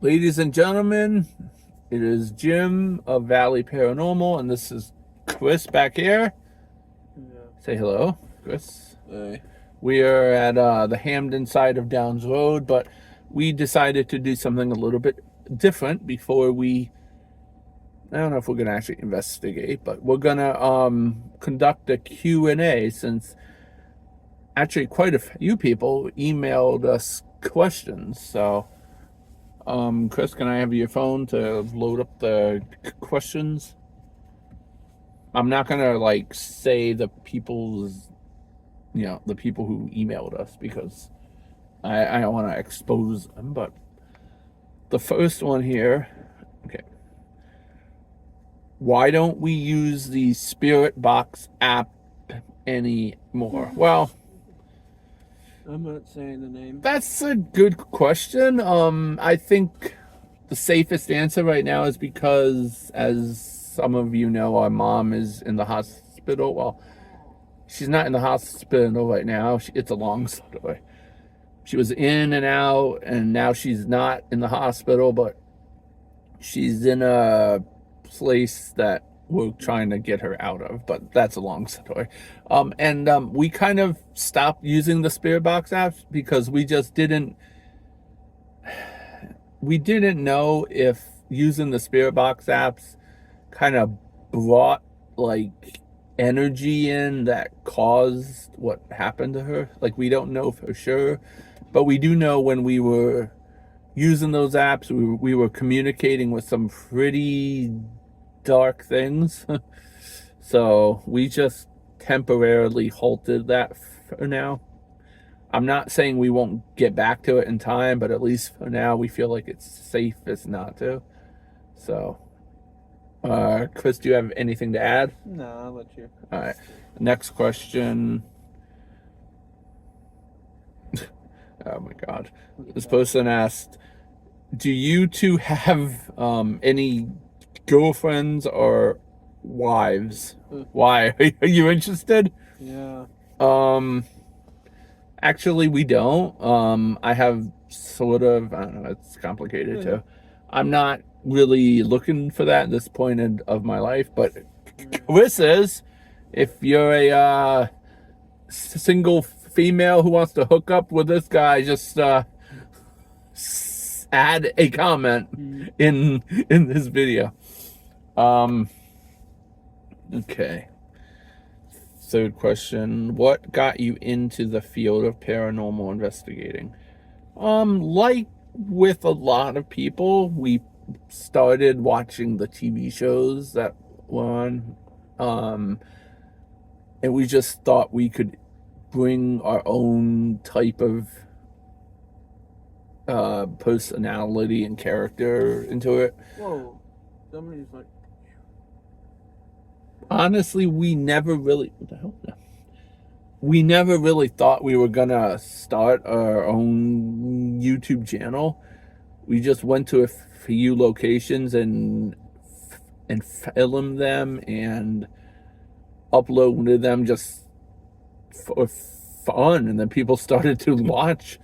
Ladies and gentlemen, it is Jim of Valley Paranormal, and this is Chris back here. Yeah. Say hello, Chris. Hey. We are at the Hamden side of Downs Road, but we decided to do something a little bit different before we. I don't know if we're going to actually investigate, but we're going to conduct a Q&A since actually quite a few people emailed us questions. So, Chris, can I have your phone to load up the questions? I'm not gonna like say the people's, the people who emailed us because I don't want to expose them. But the first one here, okay. Why don't we use the Spirit Box app anymore? Well, I'm not saying the name. that's a good question. I think the safest answer right now is because, as some of you know, our mom is in the hospital. Well, she's not in the hospital right now. It's a long story. She was in and out, and now she's not in the hospital, but she's in a place that we're trying to get her out of. But that's a long story. And we kind of stopped using the Spirit Box apps because we just didn't know if using the Spirit Box apps kind of brought like energy in that caused what happened to her. Like, we don't know for sure, but we do know when we were using those apps, we were communicating with some pretty dark things. So we just temporarily halted that for now. I'm not saying we won't get back to it in time, but at least for now, we feel like it's safest not to. So, Chris, do you have anything to add? No, I'll let you. All right. Next question. Oh my God. This person asked, do you two have any girlfriends or wives? Why? Are you interested? Yeah. Actually, we don't. I have sort of, I don't know, it's complicated too. I'm not really looking for that at this point of my life, but Chris is. If you're a single female who wants to hook up with this guy, just add a comment in this video. Okay. Third question: what got you into the field of paranormal investigating? Like with a lot of people, we started watching the TV shows that were on, and we just thought we could bring our own type of personality and character into it. Whoa. Somebody's like. Honestly, we never really. What the hell? We never really thought we were gonna start our own YouTube channel. We just went to a few locations and filmed them and uploaded them just for fun, and then people started to watch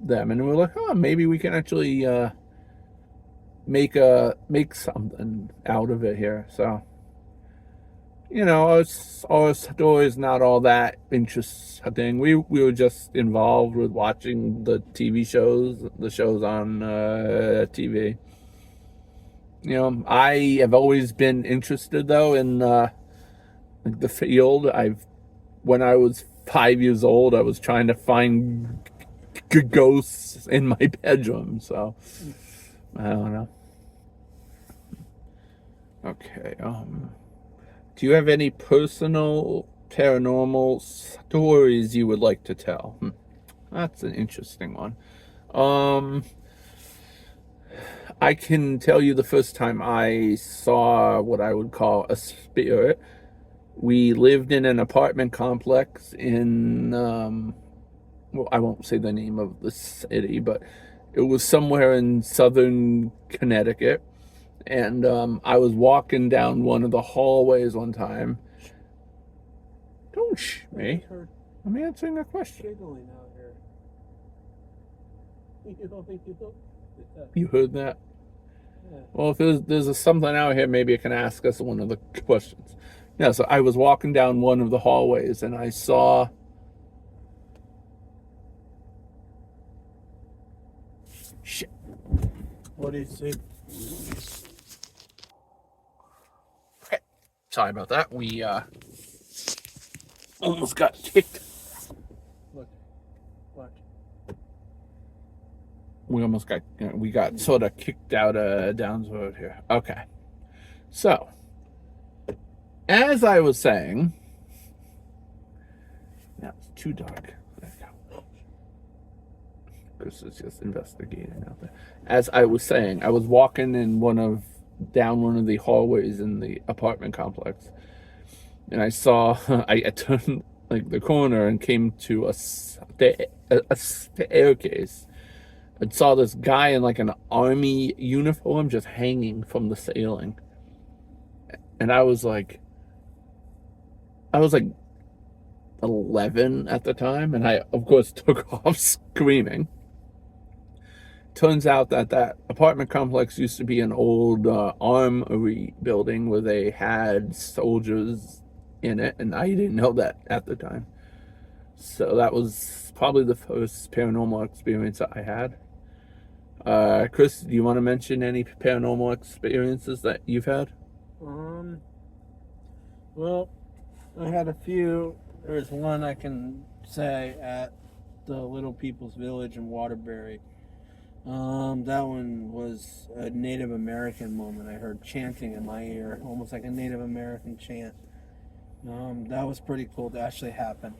them, and we're like, oh, maybe we can actually make something out of it here. So, our story is not all that interesting. We were just involved with watching the TV shows, the shows on TV. I have always been interested though in the field. When I was 5 years old, I was trying to find ghosts in my bedroom. So I don't know. Okay. Do you have any personal paranormal stories you would like to tell? That's an interesting one. I can tell you the first time I saw what I would call a spirit. We lived in an apartment complex in, well, I won't say the name of the city, but it was somewhere in southern Connecticut. And I was walking down one of the hallways one time. Don't shh me. I'm answering a question. Giggling out here. You don't think you don't? You heard that? Yeah. Well, if there's something out here, maybe it can ask us one of the questions. Yeah, so I was walking down one of the hallways and I saw shit. What do you see? Okay. Sorry about that. We almost got kicked. Look. Watch. We got sort of kicked out of Downs Road here. Okay. So, as I was saying, now it's too dark. There you go. Chris is just investigating out there. As I was saying, I was walking down one of the hallways in the apartment complex, and I saw I turned like the corner and came to a staircase. And saw this guy in like an army uniform just hanging from the ceiling. And I was like 11 at the time, and I of course took off screaming. Turns out that apartment complex used to be an old armory building where they had soldiers in it, and I didn't know that at the time. So that was probably the first paranormal experience that I had. Chris, do you want to mention any paranormal experiences that you've had? Well, I had a few. There's one I can say at the Little People's Village in Waterbury. That one was a Native American moment. I heard chanting in my ear, almost like a Native American chant. That was pretty cool to actually happen.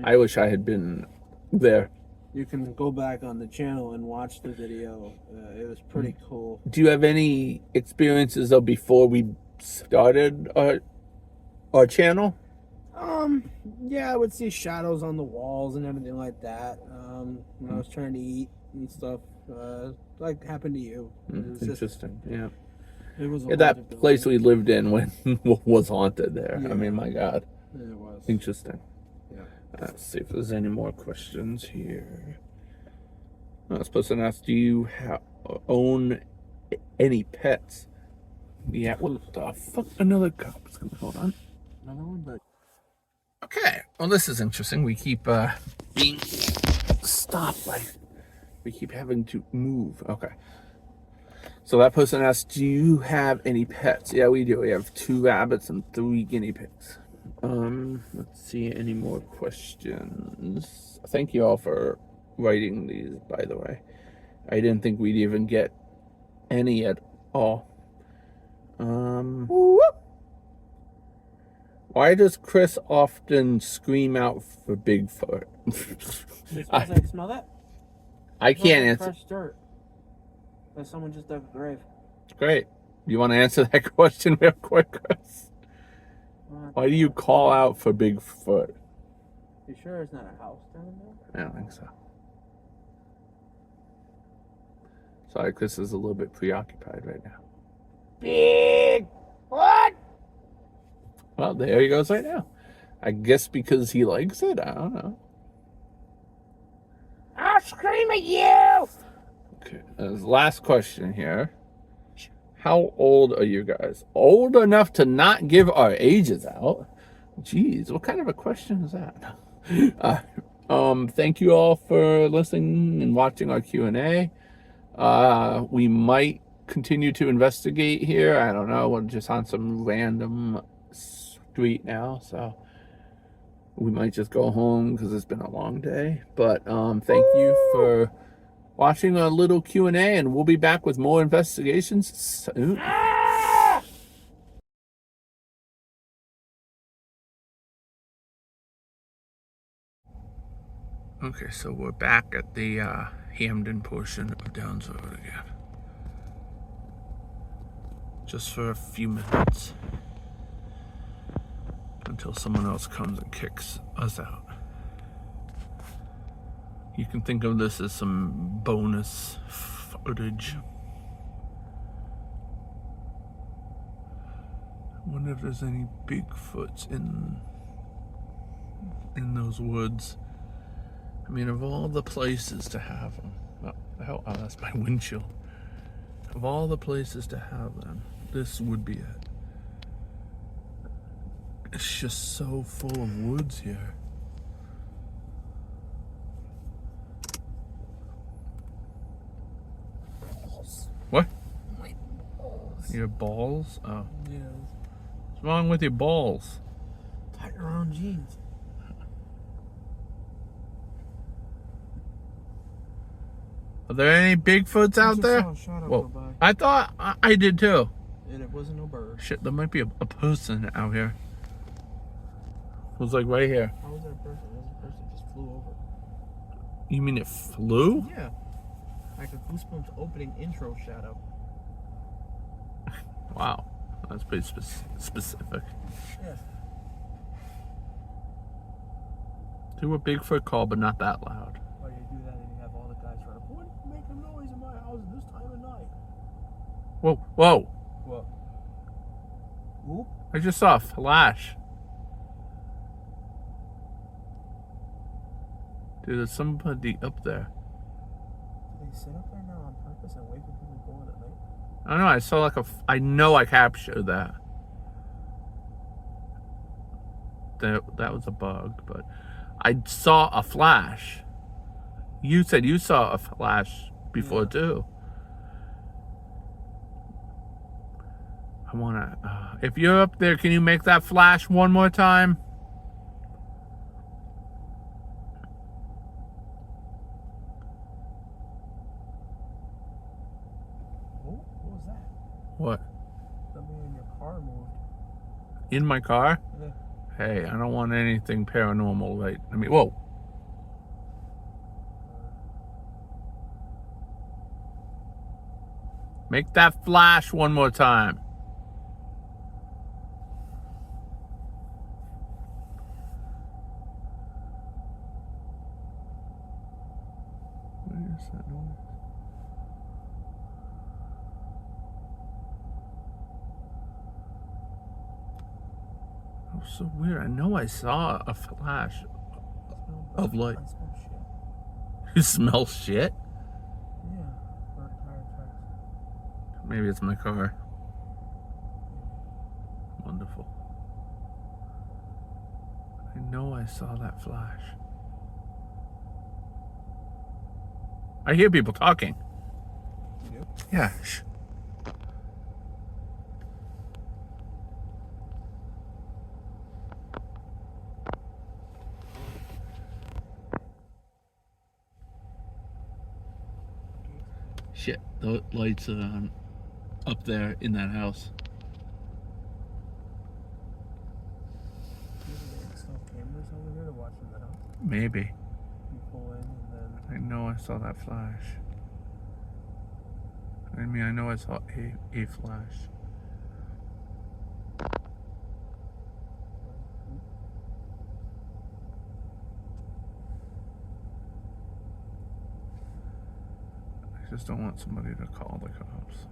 I wish I had been there. You can go back on the channel and watch the video. It was pretty cool. Do you have any experiences though before we started our channel? Yeah, I would see shadows on the walls and everything like that. When I was trying to eat and stuff, like happened to you. It was Interesting. Just, yeah. It was That place we lived in when was haunted there. Yeah. I mean, my God. It was. Interesting. Yeah. Let's see if there's any more questions here. This person asked, do you own any pets? Yeah, what the fuck? Another cop is coming. Hold on. Another one, but Okay, well, this is interesting. We keep being stopped by... We keep having to move. Okay. So that person asked, do you have any pets? Yeah, we do. We have 2 rabbits and 3 guinea pigs. Let's see, any more questions? Thank you all for writing these, by the way. I didn't think we'd even get any at all. Why does Chris often scream out for Bigfoot? smell that? I can't answer. Fresh dirt. That someone just dug a grave. Great. You want to answer that question real quick, Chris? Why do you call out for Bigfoot? You sure it's not a house down there? I don't think so. Sorry, Chris is a little bit preoccupied right now. Big what? Well, there he goes right now. I guess because he likes it. I don't know. I'll scream at you. Okay. Last question here. How old are you guys? Old enough to not give our ages out? Jeez, what kind of a question is that? Thank you all for listening and watching our Q&A. We might continue to investigate here. I don't know. We're just on some random street now, so we might just go home because it's been a long day. But thank you for watching a little Q&A, and we'll be back with more investigations soon. Okay, so we're back at the Hamden portion of Downs Road again. Just for a few minutes. Until someone else comes and kicks us out. You can think of this as some bonus footage. I wonder if there's any Bigfoots in those woods. I mean, of all the places to have them. Oh, The hell? Oh, that's my windshield. Of all the places to have them, this would be it. It's just so full of woods here. What? My balls. Your balls? Oh. Yeah. What's wrong with your balls? Tight around jeans. Are there any Bigfoots out there? Whoa. I thought I did too. And it wasn't no bird. Shit, there might be a person out here. It was like right here. How was that a person? It was a person just flew over. You mean it flew? Yeah. Like a Goosebumps opening intro shadow. Wow. That's pretty specific. Yeah. Do a Bigfoot call, but not that loud. Why you do that and you have all the guys trying to, what are you making noise in my house at this time of night? Whoa, whoa. What? Whoop. I just saw a flash. Dude, there's somebody up there. Do they sit up there now on purpose and wait for people to go in at night? I don't know, I saw like I know I captured that. That was a bug, but I saw a flash. You said you saw a flash before too. I wanna, if you're up there, can you make that flash one more time? Oh, what was that? What? Something in your car moved. In my car? Yeah. Hey, I don't want anything paranormal, right? I mean, whoa. Make that flash one more time. What is that noise? Oh, so weird. I know I saw a flash of light. I smell shit. You smell shit? Yeah. Burnt tire tracks. Maybe it's my car. Wonderful. I know I saw that flash. I hear people talking. You do? Yeah. Shh. Shit, the lights are on up there in that house. Do they install cameras over here to watch in the house? Maybe. You pull in and then... I know I saw that flash. I mean, I know I saw a flash. I just don't want somebody to call the cops.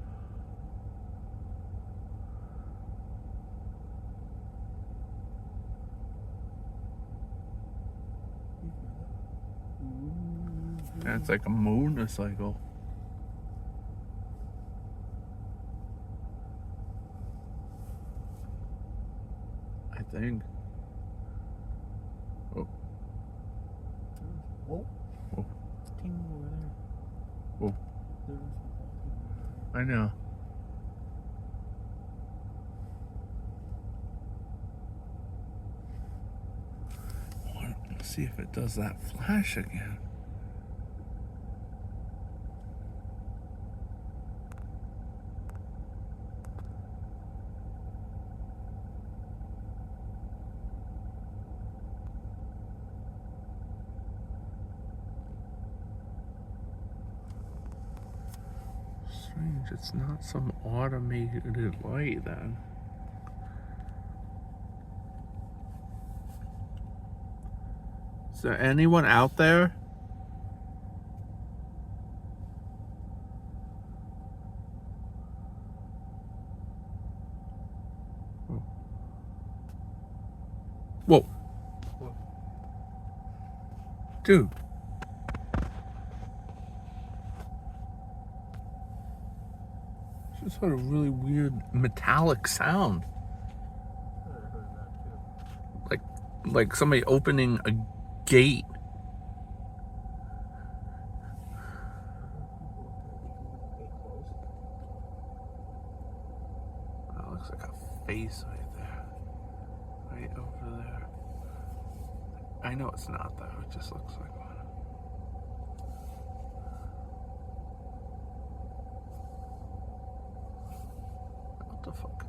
Yeah, it's like a motorcycle. I think. Oh. Whoa. Whoa. It's a team over there. Whoa. There's a I know. Let's see if it does that flash again. Strange, it's not some automated light then. Is there anyone out there? Whoa. What? Dude. heard a really weird metallic sound. I heard that too. Like somebody opening a gate. That looks like a face right there. Right over there. I know it's not though, it just looks like one. What the fuck?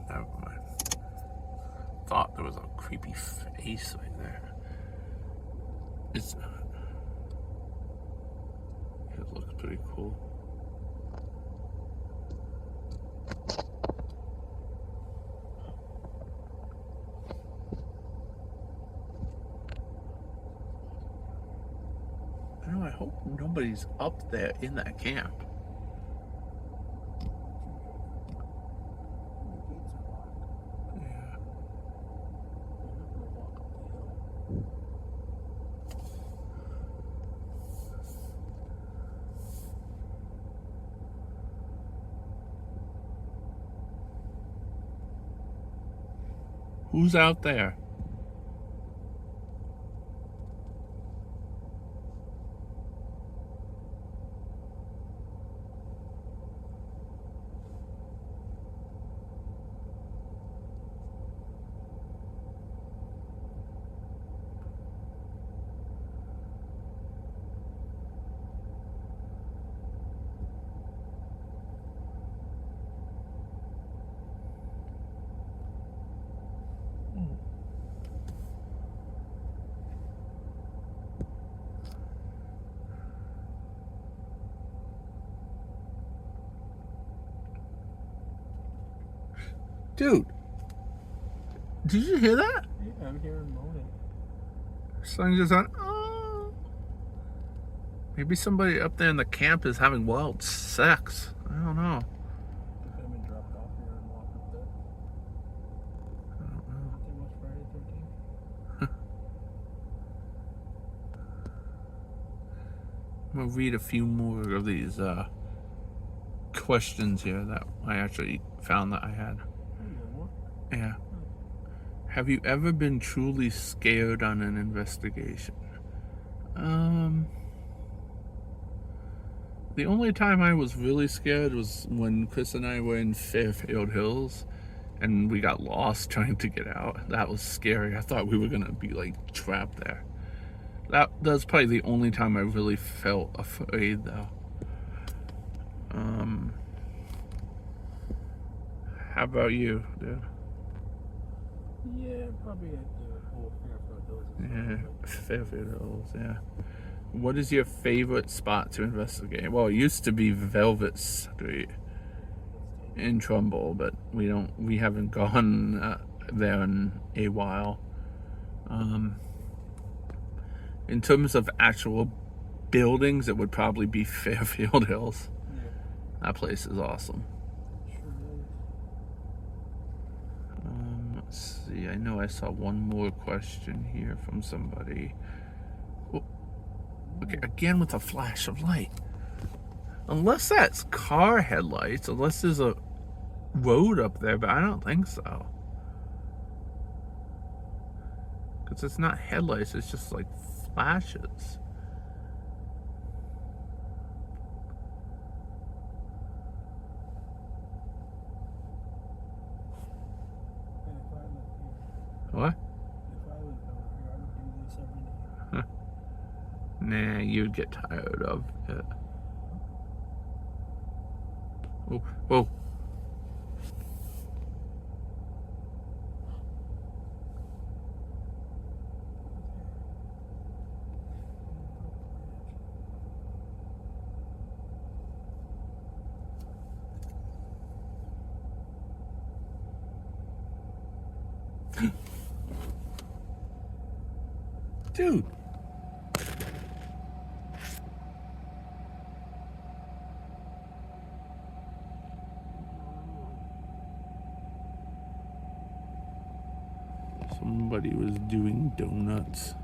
Never mind. Thought there was a creepy face right there. It's not. It looks pretty cool. I know, I hope nobody's up there in that camp. Yeah. Who's out there? Dude, did you hear that? Yeah, I'm hearing moaning. Something just went, oh. Maybe somebody up there in the camp is having wild sex. I don't know. Could have been dropped off here and walked up there. I don't know. Too much Friday 13th. I'm gonna read a few more of these questions here that I actually found that I had. Yeah. Have you ever been truly scared on an investigation? The only time I was really scared was when Chris and I were in Fairfield Hills and we got lost trying to get out. That was scary. I thought we were gonna be like trapped there. That's probably the only time I really felt afraid though. How about you, dude? Yeah, probably at the whole Fairfield Hills. Yeah, Fairfield Hills, yeah. What is your favorite spot to investigate? Well, it used to be Velvet Street in Trumbull, but we haven't gone there in a while. In terms of actual buildings, it would probably be Fairfield Hills. Yeah. That place is awesome. Sure is. Let's see, I know I saw one more question here from somebody. Oh, okay, again with a flash of light. Unless that's car headlights, unless there's a road up there, but I don't think so. Because it's not headlights, it's just like flashes. And if I lived here, What? if I lived over here, I would do this every day. Nah, you'd get tired of it. Oh, whoa. Dude. Somebody was doing donuts,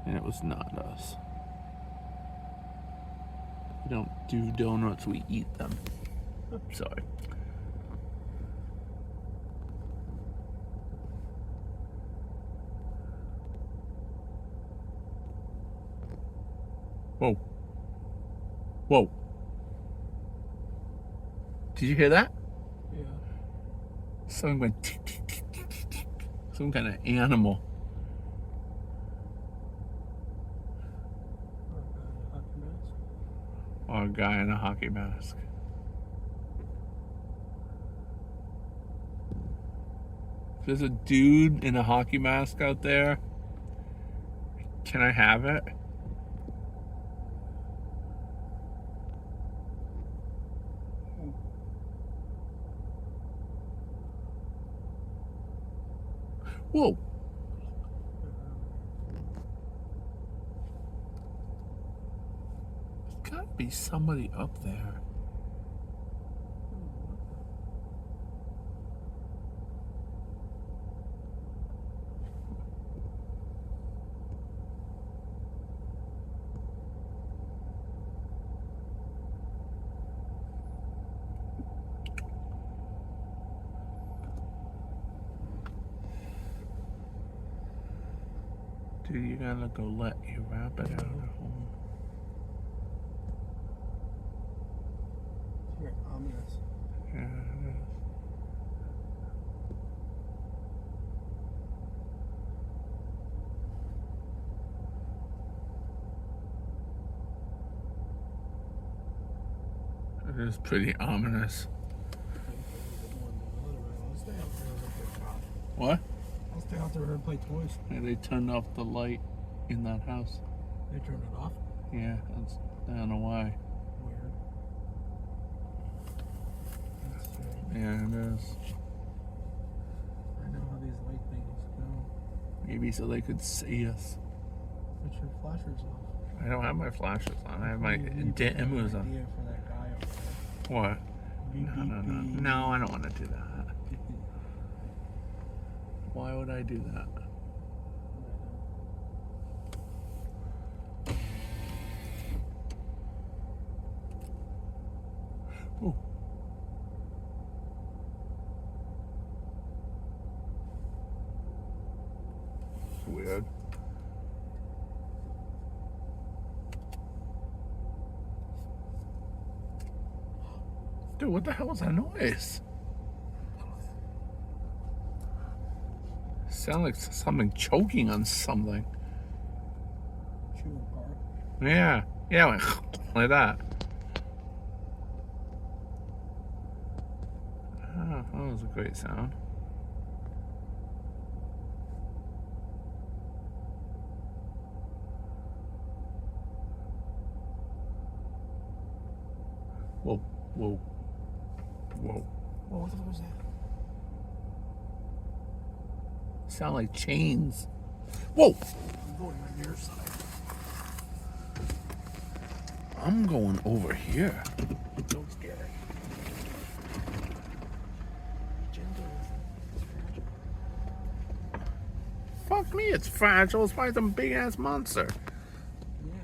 and it was not us. We don't do donuts, we eat them. Sorry. Whoa. Whoa. Did you hear that? Yeah. Something went tick, tick, tick, tick, tick, tick. Some kind of animal. Or a guy in a hockey mask. If there's a dude in a hockey mask out there, can I have it? Whoa. There's gotta be somebody up there. Dude, you gotta go let your rabbit out at home. You're ominous. Yeah, it is. It is pretty ominous. What? I'll stay out there and play toys. Yeah, they turned off the light in that house. They turned it off? Yeah, I don't know why. Weird. That's strange. Yeah, it is. I know how these light things go. Maybe so they could see us. Put your flashers off. I don't have my flashes on. I have my Maybe dimmers on. idea for that guy over there. What? Beep, No, no, beep, no. beep. No, I don't want to do that. Why would I do that? Oh. Weird. Dude, what the hell was that noise? Sound like something choking on something. Chewing bark. Yeah, yeah, like that. Oh, that was a great sound. Whoa, whoa, whoa. Well, what the fuck was that? Sound like chains. Whoa! I'm going on your side. I'm going over here. Don't scare it. Gentle. It's fragile. Fuck me, it's fragile. It's probably some big ass monster. Yeah,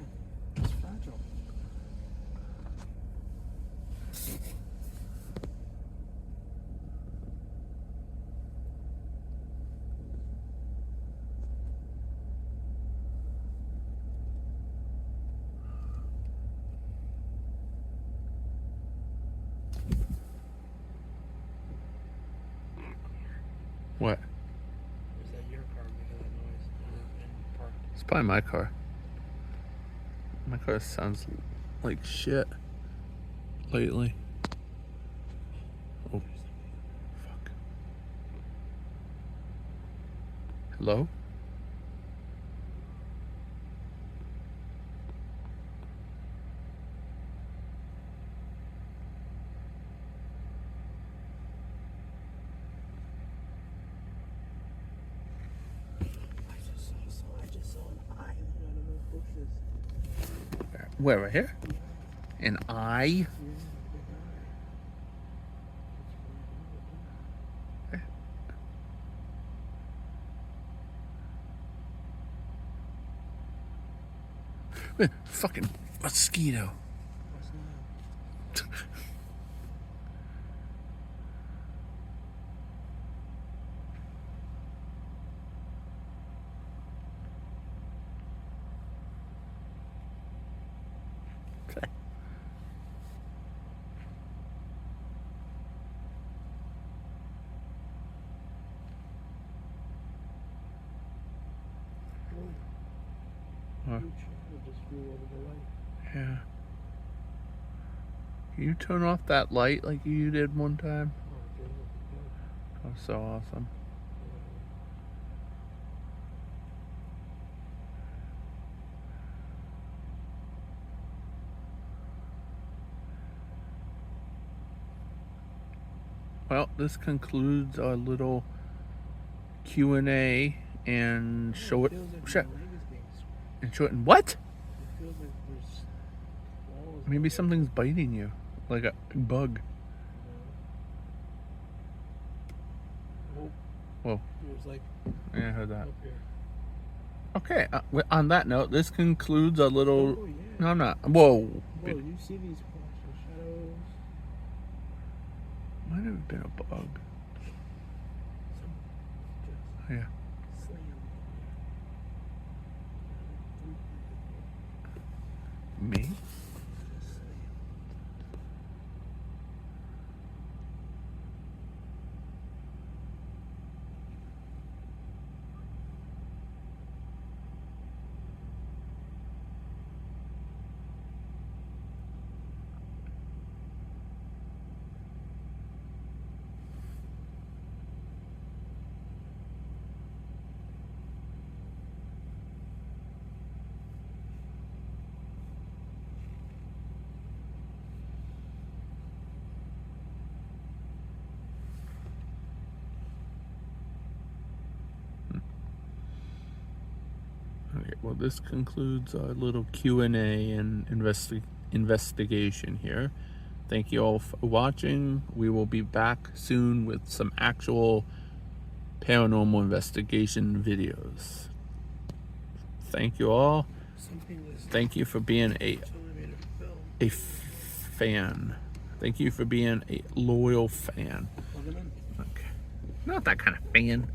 it's fragile. What? Is that your car making that noise? And parked. It's probably my car. My car sounds like shit lately. Oh, fuck. Hello? I just saw an eye out of those bushes. Where, right here? An eye? Fucking mosquito. Huh. Yeah. Can you turn off that light like you did one time? That was so awesome. Well, this concludes our little Q&A and short. And short and what? Maybe something's biting you, like a bug. Whoa. Yeah, I heard that. Okay, on that note, this concludes our little... Oh, yeah. No, I'm not. Whoa. Whoa, you see these flashing shadows? Might have been a bug. Yeah. Me? Okay, well, this concludes our little Q&A and investigation here. Thank you all for watching. We will be back soon with some actual paranormal investigation videos. Thank you all. Thank you for being a fan. Thank you for being a loyal fan. Okay. Not that kind of fan.